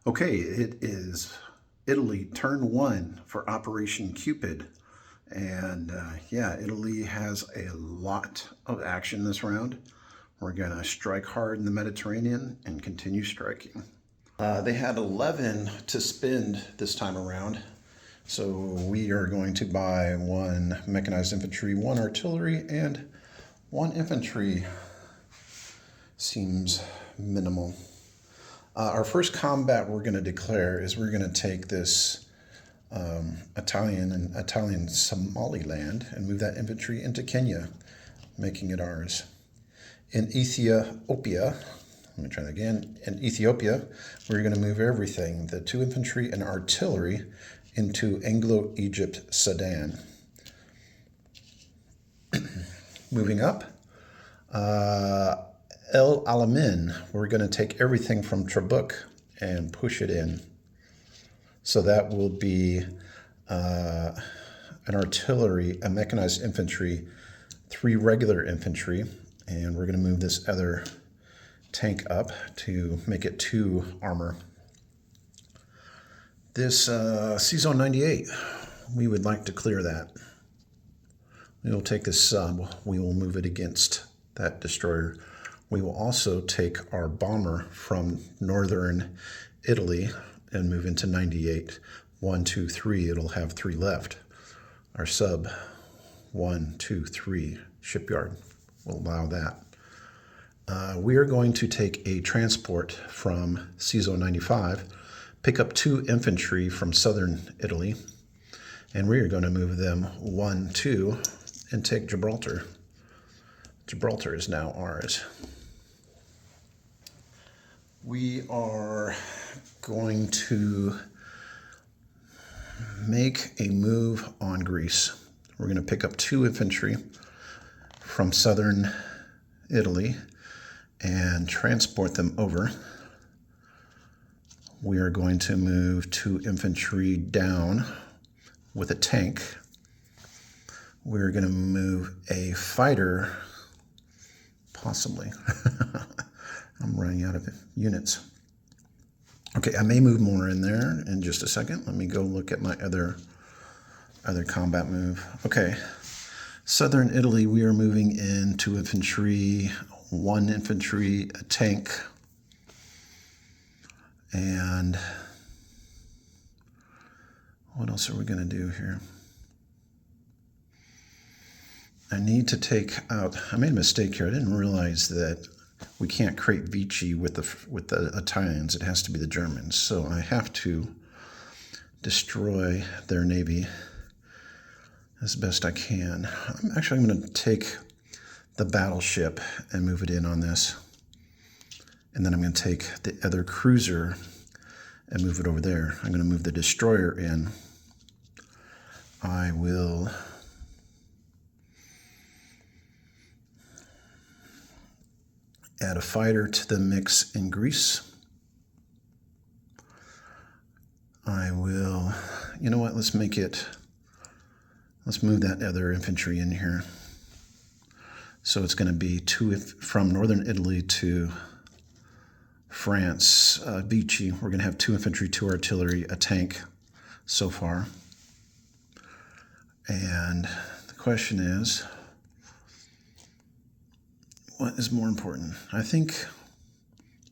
Okay, it is Italy turn one for Operation Cupid. And yeah, Italy has a lot of action this round. We're going to strike hard in the Mediterranean and continue striking. They had 11 to spend this time around. So we are going to buy one mechanized infantry, one artillery, and one infantry. Seems minimal. Our first combat we're going to declare is we're going to take this Italian Somaliland and move that infantry into Kenya, making it ours. In Ethiopia, let me try that again. In Ethiopia, we're going to move everything, the 2 infantry and artillery, into Anglo-Egypt Sudan. Moving up, El Alamein, we're going to take everything from Trabuc and push it in. So that will be an artillery, a mechanized infantry, 3 regular infantry, and we're going to move this other tank up to make it 2 armor. This C-Zone 98, we would like to clear that. We will take this sub, we will move it against that destroyer. We will also take our bomber from northern Italy and move into 98. 1, 2, 3, it'll have 3 left. Our sub, 1, 2, 3, shipyard will allow that. We are going to take a transport from C-Zone 95, pick up 2 infantry from southern Italy, and we are going to move them 1, 2, and take Gibraltar. Gibraltar is now ours. We are going to make a move on Greece. We're going to pick up 2 infantry from southern Italy and transport them over. We are going to move 2 infantry down with a tank. We're going to move a fighter, possibly. I'm running out of units. Okay, I may move more in there in just a second. Let me go look at my other combat move. Okay, southern Italy, we are moving in 2 infantry, 1 infantry, a tank, and what else are we going to do here? I need to take out, I made a mistake here. I didn't realize that we can't create Vici with the Italians. It has to be the Germans. So I have to destroy their navy as best I can. I'm going to take the battleship and move it in on this. And then I'm going to take the other cruiser and move it over there. I'm going to move the destroyer in. I will add a fighter to the mix in Greece. I will, you know what, let's move that other infantry in here. So it's going to be 2 from northern Italy to France, Vici. We're going to have 2 infantry, 2 artillery, a tank so far. And the question is, what is more important? I think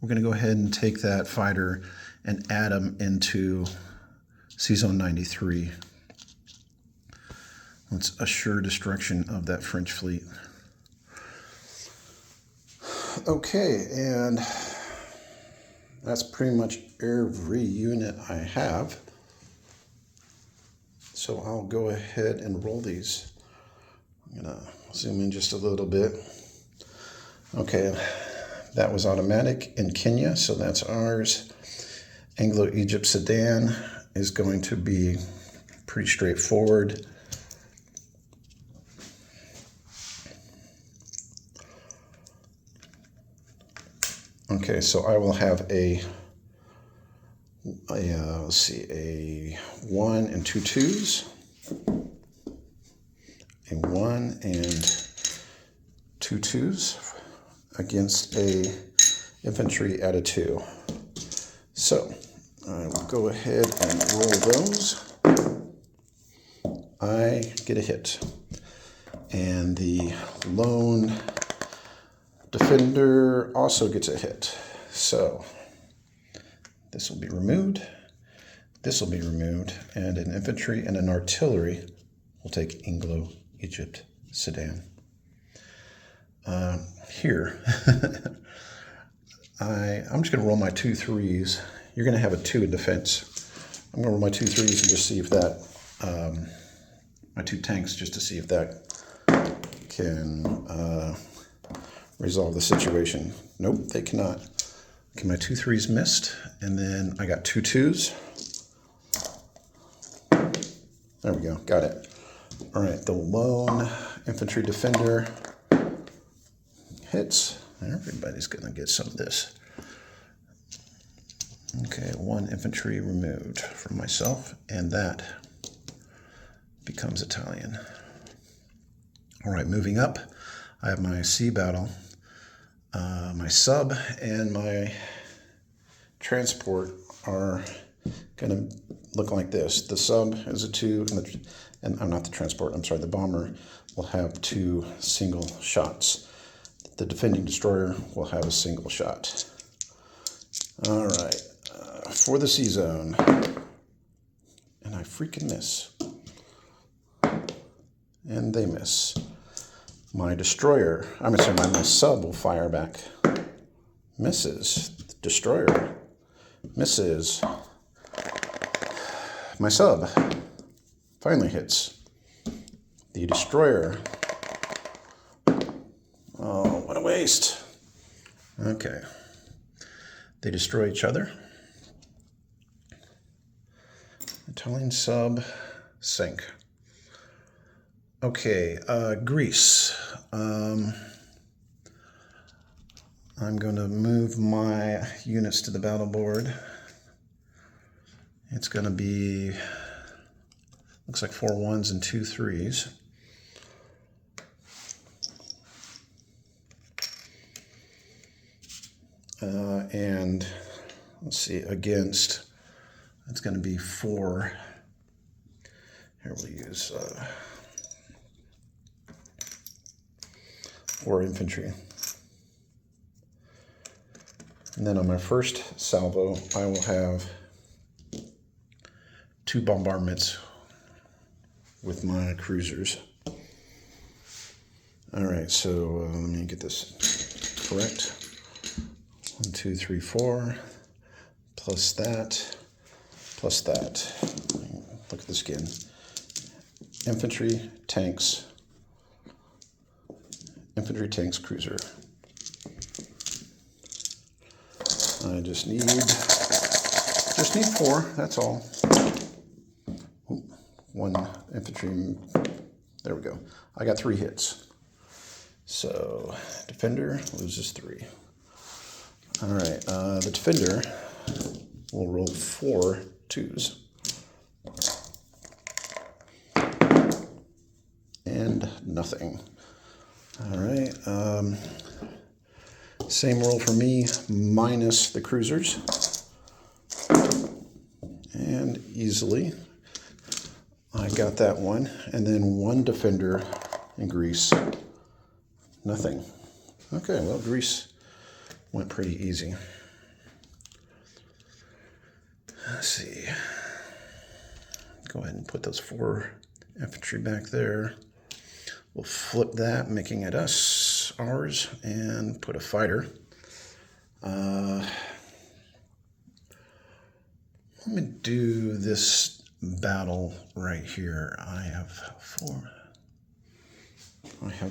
we're going to go ahead and take that fighter and add him into C-Zone 93. Let's assure destruction of that French fleet. Okay, and that's pretty much every unit I have. So I'll go ahead and roll these. I'm going to zoom in just a little bit. Okay, that was automatic in Kenya, so that's ours. Anglo-Egypt Sudan is going to be pretty straightforward. Okay, so I will have a 1 and 2 twos, a 1 and 2 twos against a infantry at a 2. So I will go ahead and roll those. I get a hit. And the lone defender also gets a hit. So this will be removed. This will be removed. And an infantry and an artillery will take Anglo Egypt Sudan. Here, I'm just going to roll my 2 3s. You're going to have a 2 in defense. I'm going to roll my 2 3s and just see if that, my 2 tanks, just to see if that can resolve the situation. Nope, they cannot. Okay, my 2 3s missed, and then I got 2 2s. There we go, got it. All right, the lone infantry defender hits. Everybody's gonna get some of this. Okay, 1 infantry removed from myself, and that becomes Italian. All right, moving up, I have my sea battle. My sub and my transport are gonna look like this. The sub is a 2, and I'm not the transport, I'm sorry, the bomber will have 2 single shots. The defending destroyer will have a single shot. All right, for the sea zone, and I freaking miss. And they miss. My destroyer, I'm sorry, my sub will fire back. Misses. Destroyer misses. My sub finally hits. The destroyer. Oh, what a waste. Okay. They destroy each other. Italian sub sink. Okay, Greece. I'm going to move my units to the battle board. It's going to be, looks like 4 1s and 2 3s. And let's see, against, it's going to be 4. Here we'll use 4 infantry. And then on my first salvo, I will have 2 bombardments with my cruisers. All right, so let me get this correct. 1, 2, 3, 4, plus that, plus that. Look at this again. Infantry, tanks, cruiser. I just need 4, that's all. 1 infantry, there we go. I got 3 hits. So, defender loses 3. All right, the defender will roll 4 2s. And nothing. All right, same roll for me, minus the cruisers. And easily, I got that one. And then 1 defender in Greece, nothing. Okay, well, Greece went pretty easy. Let's see. Go ahead and put those 4 infantry back there. We'll flip that, making it ours, and put a fighter. Let me do this battle right here. I have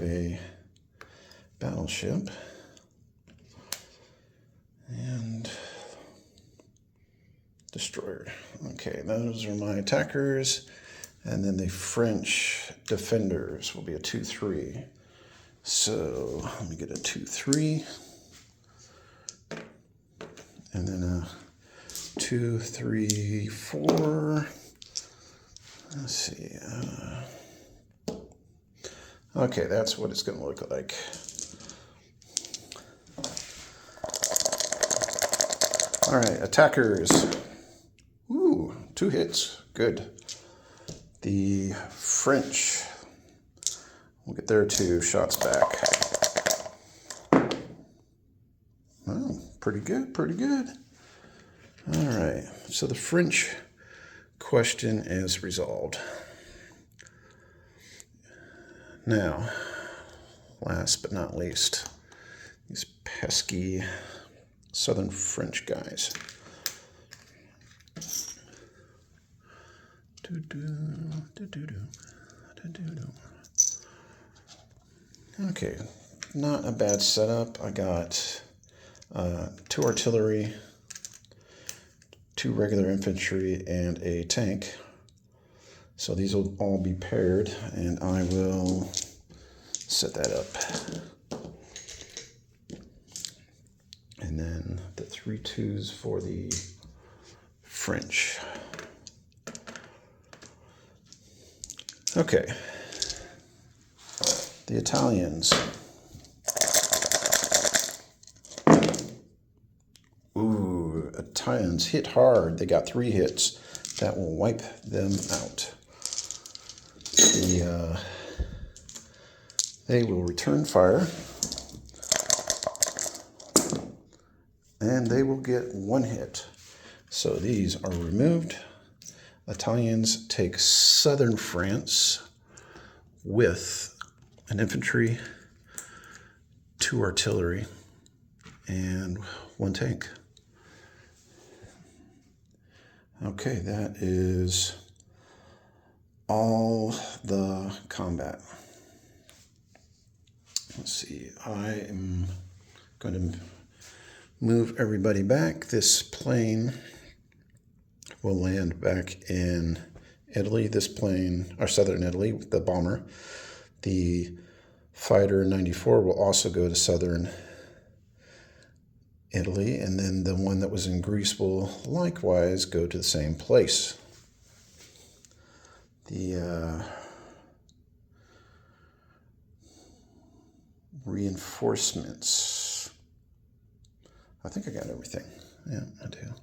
a battleship. And destroyer. Okay, those are my attackers. And then the French defenders will be a 2 3. So let me get a 2 3. And then a 2 3 4. Let's see. Okay, that's what it's going to look like. All right, attackers. 2 hits. Good. The French, we'll get their 2 shots back. Oh, pretty good, pretty good. All right, so the French question is resolved. Now, last but not least, these pesky Southern French guys. Okay, not a bad setup. I got 2 artillery, 2 regular infantry, and a tank. So these will all be paired, and I will set that up. And then the 3 2s for the French. Okay. The Italians. Ooh, Italians hit hard. They got 3 hits. That will wipe them out. They will return fire. And they will get 1 hit. So these are removed. Italians take southern France with an infantry, 2 artillery, and 1 tank. Okay, that is all the combat. Let's see, I am going to move everybody back. This plane will land back in Italy. This plane, or southern Italy, the bomber. The fighter 94 will also go to southern Italy, and then the one that was in Greece will likewise go to the same place. The reinforcements. I think I got everything. Yeah, I do.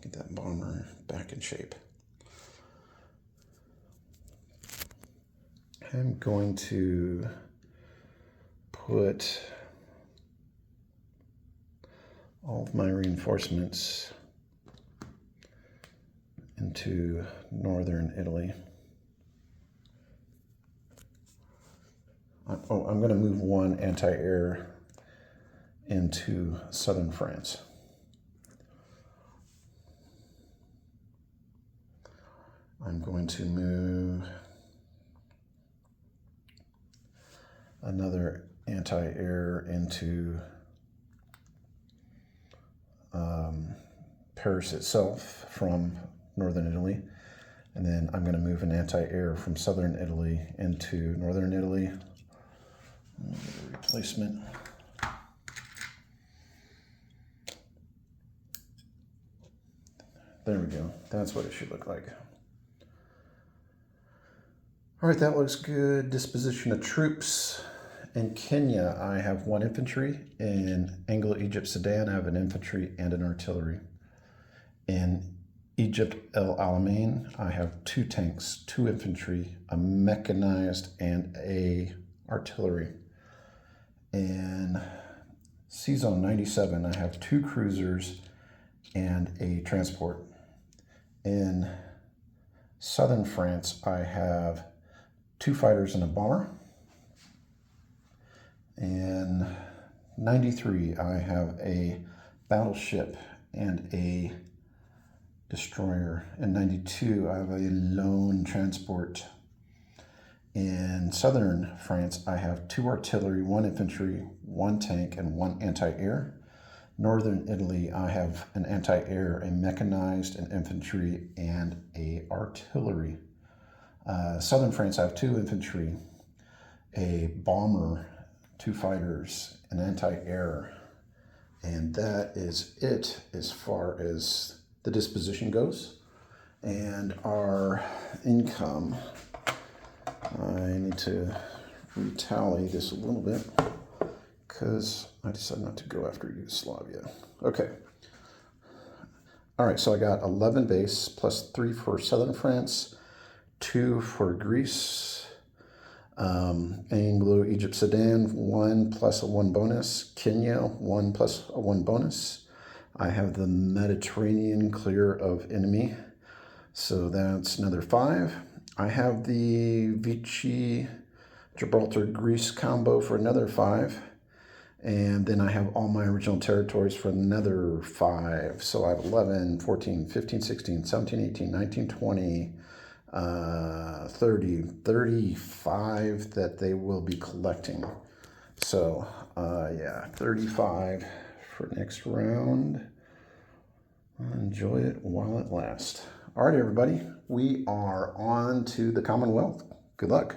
Get that bomber back in shape. I'm going to put all of my reinforcements into northern Italy. I'm going to move 1 anti-air into southern France. I'm going to move another anti-air into Paris itself from northern Italy. And then I'm going to move an anti-air from southern Italy into northern Italy. Replacement. There we go. That's what it should look like. All right, that looks good. Disposition of troops. In Kenya, I have 1 infantry. In Anglo-Egypt, Sudan, I have an infantry and an artillery. In Egypt, El Alamein, I have 2 tanks, 2 infantry, a mechanized, and a artillery. In C-Zone 97, I have 2 cruisers and a transport. In southern France, I have 2 fighters and a bomber. In 93, I have a battleship and a destroyer. In 92, I have a lone transport. In southern France, I have 2 artillery, 1 infantry, 1 tank, and 1 anti-air. Northern Italy, I have an anti-air, a mechanized, an infantry, and a artillery. Southern France, I have 2 infantry, a bomber, 2 fighters, an anti-air. And that is it as far as the disposition goes. And our income, I need to retally this a little bit because I decided not to go after Yugoslavia. Okay. All right, so I got 11 base plus 3 for southern France, 2 for Greece, Anglo Egypt Sudan, 1 plus a 1 bonus, Kenya, 1 plus a 1 bonus. I have the Mediterranean clear of enemy, so that's another 5. I have the Vici Gibraltar Greece combo for another 5. And then I have all my original territories for another 5. So I have 11, 14, 15, 16, 17, 18, 19, 20, 30, 35 that they will be collecting. So, yeah, 35 for next round. Enjoy it while it lasts. All right, everybody. We are on to the Commonwealth. Good luck.